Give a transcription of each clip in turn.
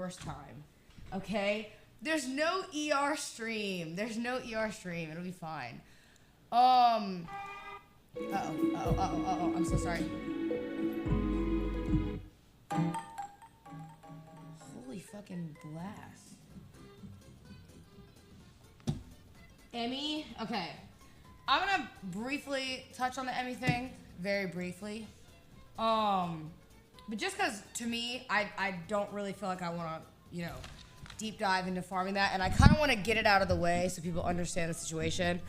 first time. Okay? There's no ER stream. There's no ER stream. It'll be fine. Uh-oh. I'm so sorry. Holy fucking blast. Emmy? Okay. I'm gonna briefly touch on the Emmy thing. Very briefly. But just because, to me, I don't really feel like I want to, deep dive into farming that. And I kind of want to get it out of the way so people understand the situation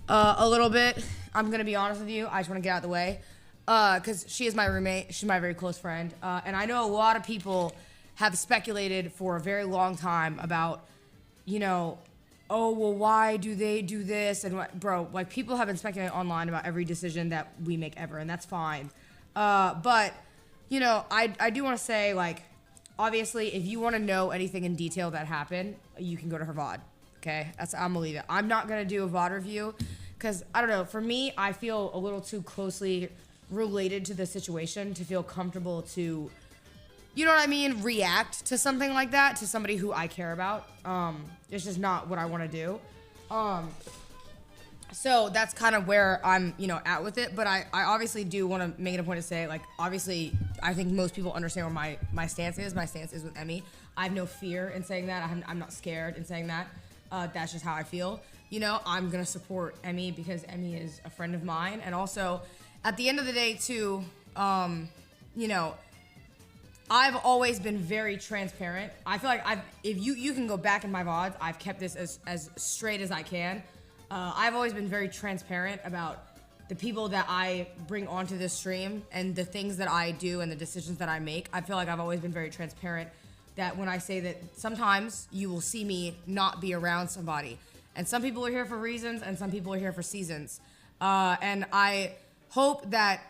a little bit. I'm going to be honest with you. I just want to get out of the way. Because she is my roommate. She's my very close friend. And I know a lot of people have speculated for a very long time about, oh, well, why do they do this? And what, bro, like, people have been speculating online about every decision that we make ever, and that's fine. But, I do want to say, like, obviously, if you want to know anything in detail that happened, you can go to her VOD, okay? I'm gonna leave it. I'm not gonna do a VOD review, because, I don't know, for me, I feel a little too closely related to the situation to feel comfortable to, react to something like that, to somebody who I care about. It's just not what I want to do. So that's kind of where I'm, at with it. But I obviously do want to make it a point to say, like, obviously, I think most people understand where my stance is. My stance is with Emmy. I have no fear in saying that. I'm not scared in saying that. That's just how I feel. I'm going to support Emmy because Emmy is a friend of mine. And also, at the end of the day, too, I've always been very transparent. I feel like if you can go back in my VODs, I've kept this as straight as I can. I've always been very transparent about the people that I bring onto this stream and the things that I do and the decisions that I make. I feel like I've always been very transparent that when I say that sometimes you will see me not be around somebody. And some people are here for reasons and some people are here for seasons. And I hope that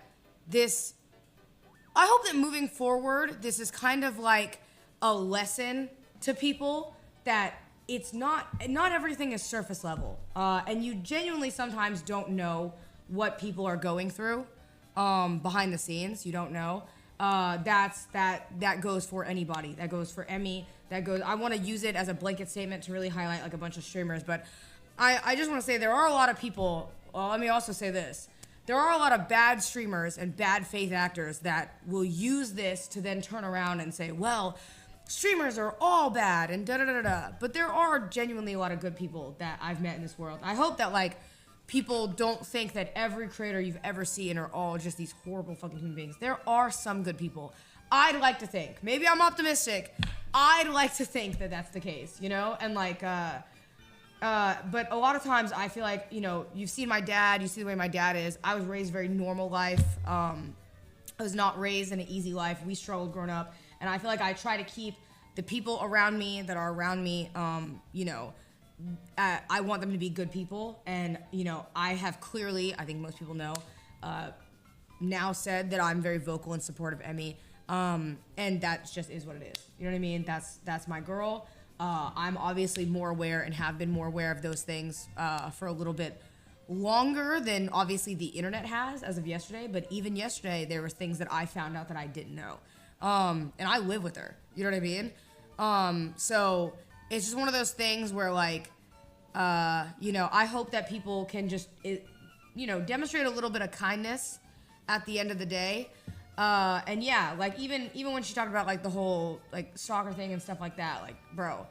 moving forward, this is kind of like a lesson to people that it's not everything is surface level. And you genuinely sometimes don't know what people are going through behind the scenes. You don't know. That goes for anybody. That goes for Emmy. I want to use it as a blanket statement to really highlight like a bunch of streamers. But I just want to say there are a lot of people. Well, let me also say this. There are a lot of bad streamers and bad faith actors that will use this to then turn around and say, well, streamers are all bad and da-da-da-da. But there are genuinely a lot of good people that I've met in this world. I hope that, like, people don't think that every creator you've ever seen are all just these horrible fucking human beings. There are some good people. I'd like to think. Maybe I'm optimistic. I'd like to think that that's the case, And, like, but a lot of times I feel like, you've seen my dad, you see the way my dad is. I was raised a very normal life. I was not raised in an easy life. We struggled growing up. And I feel like I try to keep the people around me that are around me, I want them to be good people. And, I have clearly, I think most people know, now said that I'm very vocal in support of Emmy. And that just is what it is. You know what I mean? That's my girl. I'm obviously more aware and have been more aware of those things for a little bit longer than obviously the internet has as of yesterday. But even yesterday, there were things that I found out that I didn't know. And I live with her. You know what I mean? So it's just one of those things where, like, I hope that people can just, demonstrate a little bit of kindness at the end of the day. And yeah, like, even when she talked about, like, the whole, like, soccer thing and stuff like that, like, bro,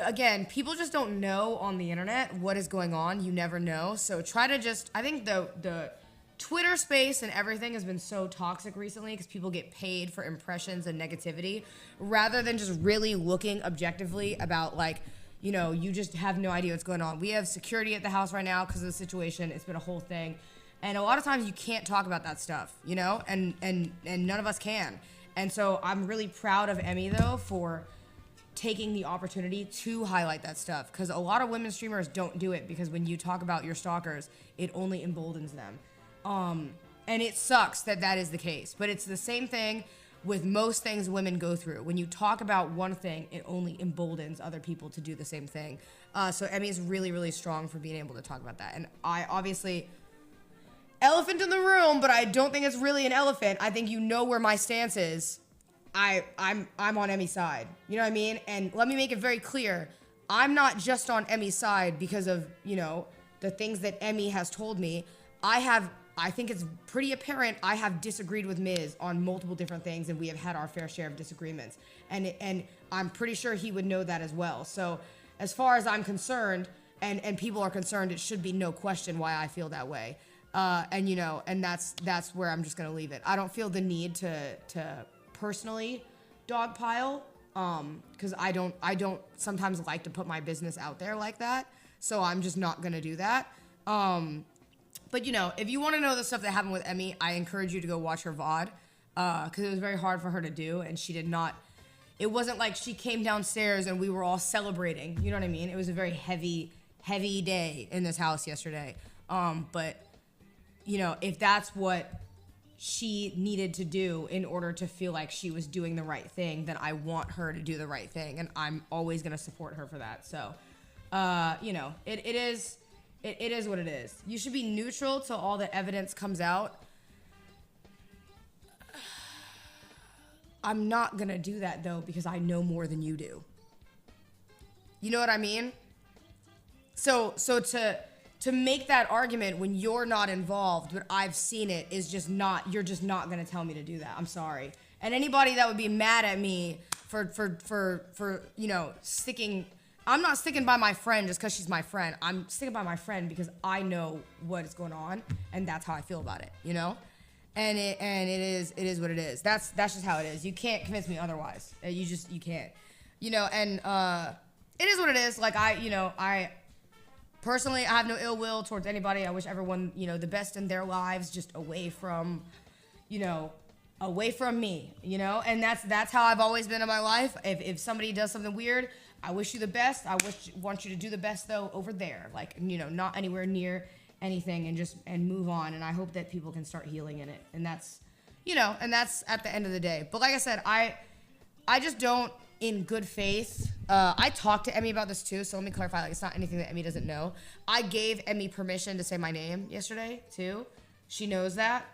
again, people just don't know on the internet what is going on. You never know. So try to just, I think the Twitter space and everything has been so toxic recently because people get paid for impressions and negativity rather than just really looking objectively about, like, you just have no idea what's going on. We have security at the house right now because of the situation. It's been a whole thing. And a lot of times you can't talk about that stuff, and none of us can. And so I'm really proud of Emmy, though, for taking the opportunity to highlight that stuff because a lot of women streamers don't do it because when you talk about your stalkers, it only emboldens them. And it sucks that is the case, but it's the same thing with most things women go through. When you talk about one thing, it only emboldens other people to do the same thing. So Emmy is really, really strong for being able to talk about that. And I obviously, elephant in the room, but I don't think it's really an elephant. I think you know where my stance is. I'm on Emmy's side. You know what I mean? And let me make it very clear. I'm not just on Emmy's side because of, you know, the things that Emmy has told me. I think it's pretty apparent I have disagreed with Miz on multiple different things, and we have had our fair share of disagreements. And I'm pretty sure he would know that as well. So as far as I'm concerned, and people are concerned, it should be no question why I feel that way. And, you know, and that's where I'm just going to leave it. I don't feel the need to personally dogpile, because I don't sometimes like to put my business out there like that. So I'm just not going to do that. But, you know, if you want to know the stuff that happened with Emmy, I encourage you to go watch her VOD, because it was very hard for her to do, and she did not. It wasn't like she came downstairs and we were all celebrating. You know what I mean? It was a very heavy day in this house yesterday. But, you know, if that's what she needed to do in order to feel like she was doing the right thing, then I want her to do the right thing, and I'm always going to support her for that. So, you know, it is what it is. You should be neutral till all the evidence comes out. I'm not gonna do that though, because I know more than you do. You know what I mean? So to make that argument when you're not involved, but I've seen it, is just not, you're just not gonna tell me to do that. I'm sorry. And anybody that would be mad at me for you know, I'm not sticking by my friend just because she's my friend. I'm sticking by my friend because I know what is going on, and that's how I feel about it, you know? And it is what it is. That's just how it is. You can't convince me otherwise. You can't. You know, and it is what it is. Like, I personally, I have no ill will towards anybody. I wish everyone, you know, the best in their lives, just away from me, you know? And that's how I've always been in my life. If somebody does something weird, I wish you the best. Want you to do the best though over there. Like, you know, not anywhere near anything, and move on. And I hope that people can start healing in it. And that's, you know, and that's at the end of the day. But like I said, I just don't, in good faith, I talked to Emmy about this too, so let me clarify, like, it's not anything that Emmy doesn't know. I gave Emmy permission to say my name yesterday too. She knows that.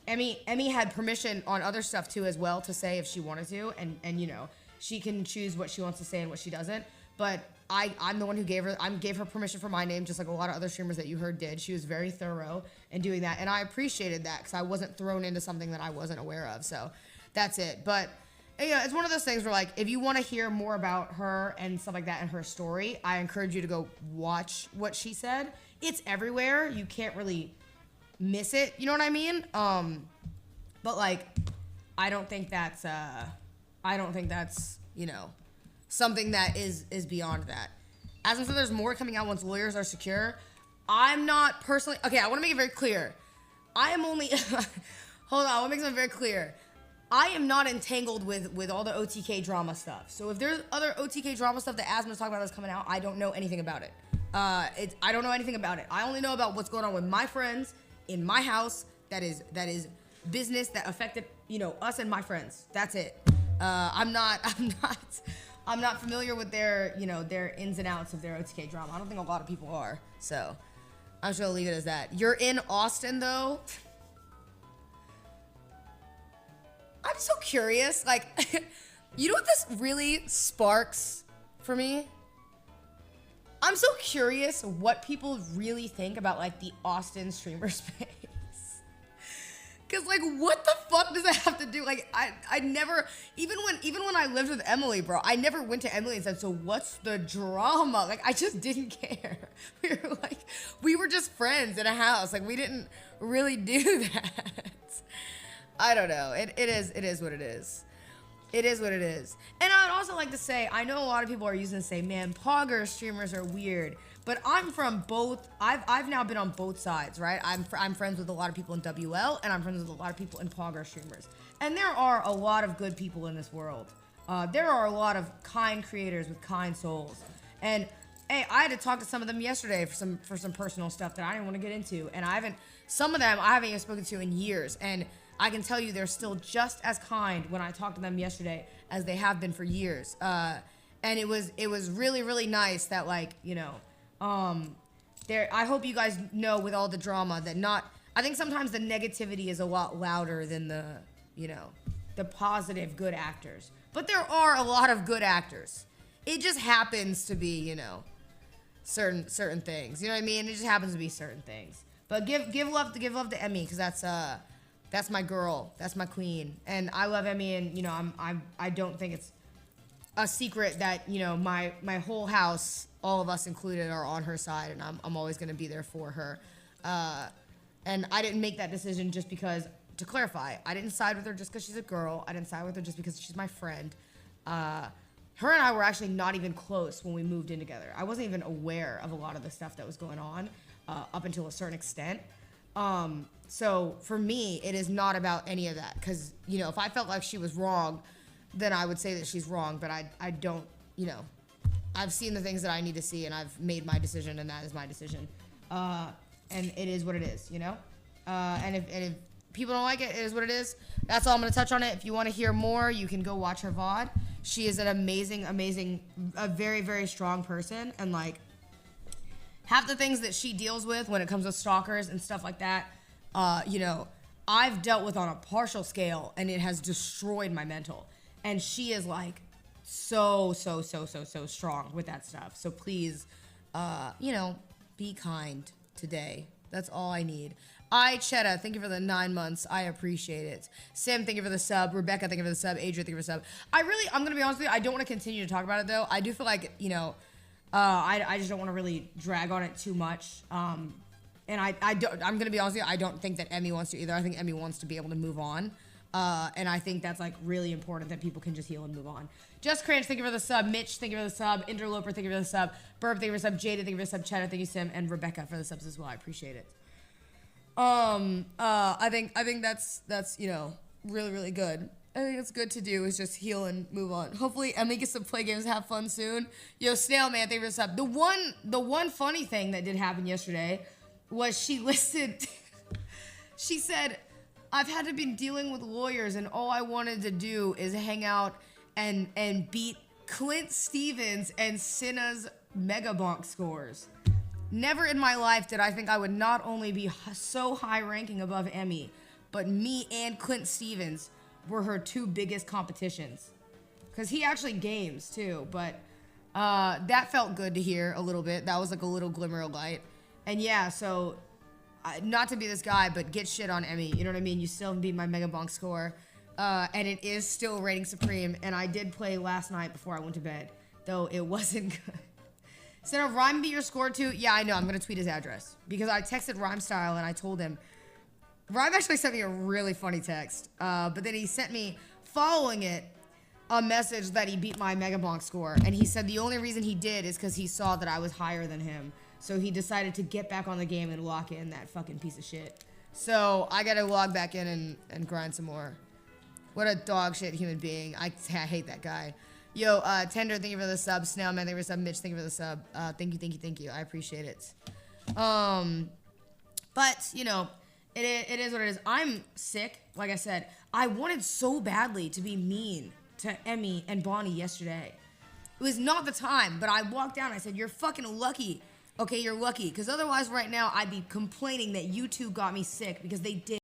Emmy had permission on other stuff too as well to say if she wanted to, and you know, she can choose what she wants to say and what she doesn't. But I'm the one who gave her permission for my name, just like a lot of other streamers that you heard did. She was very thorough in doing that, and I appreciated that because I wasn't thrown into something that I wasn't aware of. So that's it. But yeah, it's one of those things where, like, if you want to hear more about her and stuff like that and her story, I encourage you to go watch what she said. It's everywhere. You can't really miss it. You know what I mean? But like, I don't think that's you know, something that is beyond that. As I'm sure there's more coming out once lawyers are secure. I'm not personally, okay, I want to make it very clear. I am only, hold on, I want to make something very clear. I am not entangled with all the OTK drama stuff. So if there's other OTK drama stuff that Asma's talking about that's coming out, I don't know anything about it. I don't know anything about it. I only know about what's going on with my friends in my house. That is business that affected, you know, us and my friends. That's it. I'm not familiar with their, you know, their ins and outs of their OTK drama. I don't think a lot of people are. So I'm just gonna leave it as that. You're in Austin though. I'm so curious. Like, you know what this really sparks for me? I'm so curious what people really think about, like, the Austin streamer space. Cause, like, what the fuck does that have to do? Like, I never, even when I lived with Emily, bro, I never went to Emily and said, so what's the drama? Like, I just didn't care. We were just friends in a house. Like, we didn't really do that. I don't know. It is what it is. It is what it is. And I would also like to say, I know a lot of people are using to say, man, Pogger streamers are weird. But I'm from both. I've now been on both sides, right? I'm friends with a lot of people in WL, and I'm friends with a lot of people in Pogger streamers. And there are a lot of good people in this world. There are a lot of kind creators with kind souls. And hey, I had to talk to some of them yesterday for some personal stuff that I didn't want to get into. And some of them I haven't even spoken to in years. And I can tell you they're still just as kind when I talked to them yesterday as they have been for years. And it was really, really nice that, like, you know, I hope you guys know with all the drama that I think sometimes the negativity is a lot louder than the positive good actors. But there are a lot of good actors. It just happens to be, you know, certain things. You know what I mean? It just happens to be certain things. But give love to Emmy, because that's my girl. That's my queen. And I love Emmy, and you know, I don't think it's a secret that, you know, my whole house, all of us included, are on her side, and I'm always gonna be there for her. And I didn't make that decision just because, to clarify, I didn't side with her just because she's a girl. I didn't side with her just because she's my friend. Her and I were actually not even close when we moved in together. I wasn't even aware of a lot of the stuff that was going on up until a certain extent. So for me, it is not about any of that, because, you know, if I felt like she was wrong, then I would say that she's wrong, but I don't, you know, I've seen the things that I need to see, and I've made my decision, and that is my decision. And it is what it is, you know? And if people don't like it, it is what it is. That's all I'm going to touch on it. If you want to hear more, you can go watch her VOD. She is an amazing, a very, very strong person. And, like, half the things that she deals with when it comes to stalkers and stuff like that, you know, I've dealt with on a partial scale, and it has destroyed my mental. And she is, like, so strong with that stuff. So please, you know, be kind today. That's all I need. Chetta, thank you for the 9 months. I appreciate it. Sam, thank you for the sub. Rebecca, thank you for the sub. Adria, thank you for the sub. I'm going to be honest with you. I don't want to continue to talk about it, though. I do feel like, you know, I just don't want to really drag on it too much. And I'm going to be honest with you. I don't think that Emmy wants to either. I think Emmy wants to be able to move on. And I think that's, like, really important that people can just heal and move on. Just Cringe, thank you for the sub. Mitch, thank you for the sub. Interloper, thank you for the sub. Burp, thank you for the sub. Jada, thank you for the sub. Cheddar, thank you, Sim. And Rebecca for the subs as well. I appreciate it. I think that's, you know, really, really good. I think it's good to do is just heal and move on. Hopefully Emily gets to play games and have fun soon. Yo, Snail Man, thank you for the sub. The one funny thing that did happen yesterday was she listed, she said, I've had to be dealing with lawyers, and all I wanted to do is hang out and beat Clint Stevens and Cinna's Mega Bonk scores. Never in my life did I think I would not only be so high ranking above Emmy, but me and Clint Stevens were her two biggest competitions. Because he actually games too, but that felt good to hear a little bit. That was like a little glimmer of light. And yeah, so not to be this guy, but get shit on Emmy. You know what I mean? You still beat my Mega Bonk score. And it is still reigning supreme. And I did play last night before I went to bed, though it wasn't good. Instead of Rhyme beat your score too? Yeah, I know. I'm going to tweet his address. Because I texted Rhyme Style and I told him. Rhyme actually sent me a really funny text. But then he sent me, following it, a message that he beat my Mega Bonk score. And he said the only reason he did is because he saw that I was higher than him. So he decided to get back on the game and lock in that fucking piece of shit. So I got to log back in and grind some more. What a dog shit human being. I hate that guy. Yo, Tender, thank you for the sub. Snailman, thank you for the sub. Mitch, thank you for the sub. Thank you. I appreciate it. But, you know, it is what it is. I'm sick. Like I said, I wanted so badly to be mean to Emmy and Bonnie yesterday. It was not the time, but I walked down and I said, you're fucking lucky. Okay, you're lucky. Because otherwise right now I'd be complaining that you two got me sick because they did.